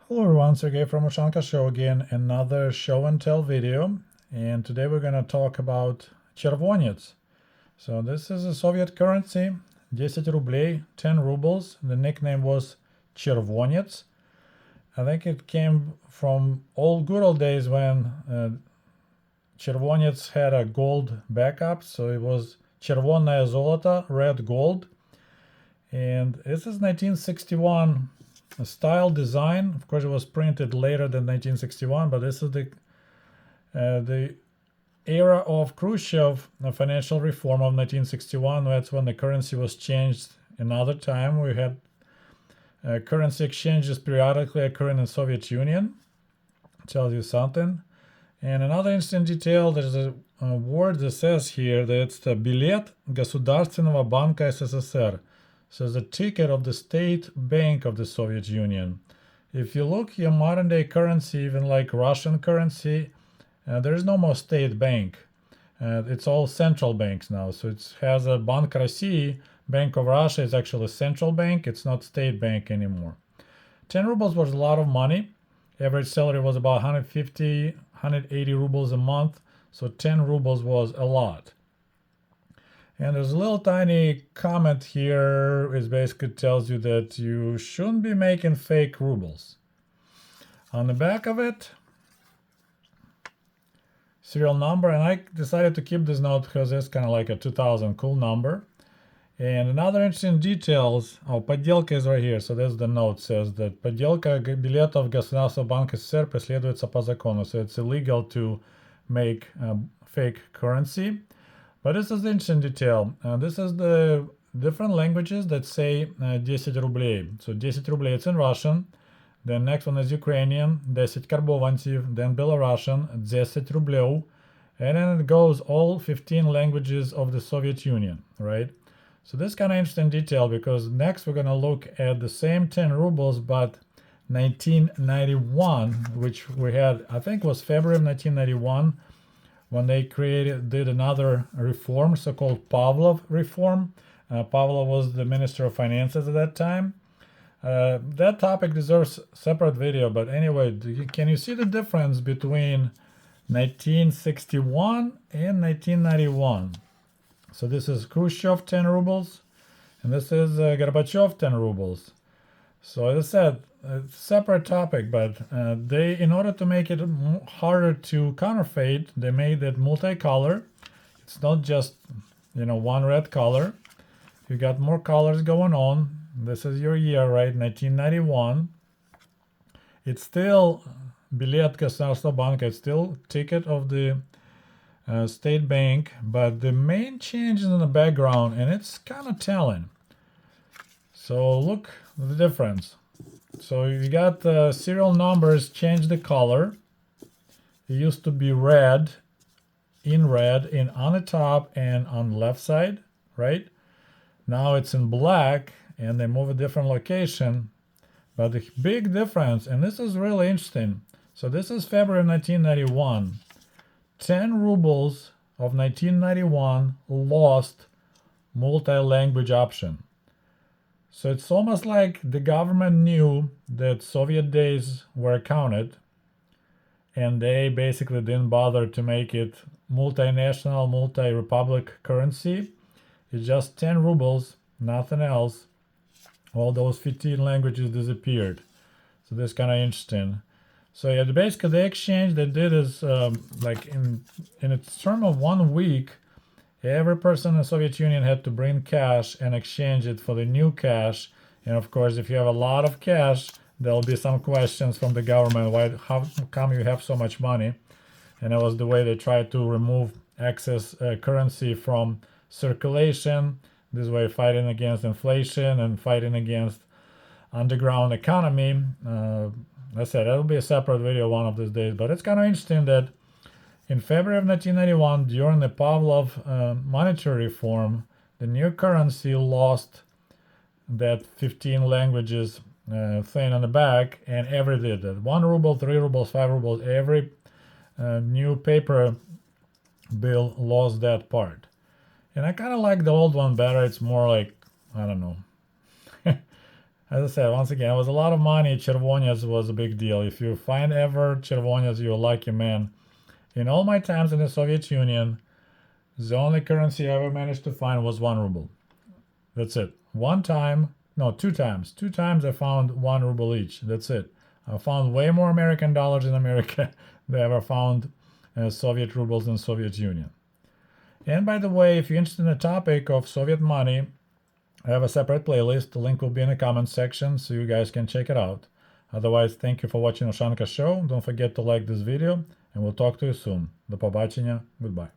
Hello everyone, Sergey from Ushanka Show again, another show and tell video. And today we're going to talk about червонец. So this is a Soviet currency, 10 rublей, 10 rubles. The nickname was червонец. I think it came from good old days when червонец had a gold backup. So it was червонное золото, red gold. And this is 1961 style design. Of course, it was printed later than 1961, but this is the era of Khrushchev financial reform of 1961. That's when the currency was changed. Another time we had currency exchanges periodically occurring in the Soviet Union. Tells you something. And another interesting detail, there's a word that says here that it's the билет Государственного банка СССР. So the ticket of the state bank of the Soviet Union. If you look your modern day currency, even like Russian currency, there is no more state bank. It's all central banks now. So it has a Bank России, Bank of Russia is actually a central bank. It's not state bank anymore. 10 rubles was a lot of money. Average salary was about 150, 180 rubles a month. So 10 rubles was a lot. And there's a little tiny comment here. It basically tells you that you shouldn't be making fake rubles. On the back of it, serial number, and I decided to keep this note because it's kind of like a 2000 cool number. And another interesting details, подделка is right here. So there's the note, says that подделка билетов Государственного банка СССР преследуется по закону. So it's illegal to make fake currency. But this is the interesting detail. This is the different languages that say 10 рублей. So 10 рублей, it's in Russian. The next one is Ukrainian, 10 карбованців, then Belarusian, 10 рублев. And then it goes all 15 languages of the Soviet Union, right? So this is kind of interesting detail because next we're going to look at the same 10 rubles, but 1991, which we had, I think was February of 1991, when they did another reform, so-called Pavlov reform. Pavlov was the Minister of Finances at that time. That topic deserves a separate video, but anyway, can you see the difference between 1961 and 1991? So this is Khrushchev 10 rubles, and this is Gorbachev 10 rubles. So as I said, it's a separate topic, but they, in order to make it harder to counterfeit, they made it multicolor. It's not just, one red color. You got more colors going on. This is your year, right? 1991. It's still билет Государственного банка. It's still ticket of the state bank, but the main change is in the background, and it's kind of telling. So look the difference. So you got the serial numbers change the color. It used to be red on the top and on the left side, right? Now it's in black and they move a different location. But the big difference, and this is really interesting. So this is February 1991. 10 rubles of 1991 lost multi-language option. So it's almost like the government knew that Soviet days were counted, and they basically didn't bother to make it multinational, multi-republic currency. It's just 10 rubles, nothing else. All those 15 languages disappeared. So this is kind of interesting. So yeah, basically the exchange they did is like in a term of 1 week, every person in the Soviet Union had to bring cash and exchange it for the new cash. And of course, if you have a lot of cash, there'll be some questions from the government. How come you have so much money? And that was the way they tried to remove excess currency from circulation. This way, fighting against inflation and fighting against underground economy. I said that'll be a separate video one of these days. But it's kind of interesting that in February of 1991, during the Pavlov monetary reform, the new currency lost that 15 languages thing on the back, and every did that. 1 ruble, 3 rubles, 5 rubles, every new paper bill lost that part. And I kind of like the old one better. It's more like, I don't know, As I said, once again, it was a lot of money. Chervonias was a big deal. If you find ever chervonias, you're a lucky man. In all my times in the Soviet Union, the only currency I ever managed to find was 1 ruble. That's it. One time, no, two times. Two times I found 1 ruble each. That's it. I found way more American dollars in America than I ever found Soviet rubles in the Soviet Union. And by the way, if you're interested in the topic of Soviet money, I have a separate playlist. The link will be in the comments section so you guys can check it out. Otherwise, thank you for watching Ushanka Show. Don't forget to like this video, and we'll talk to you soon. До побачення. Goodbye.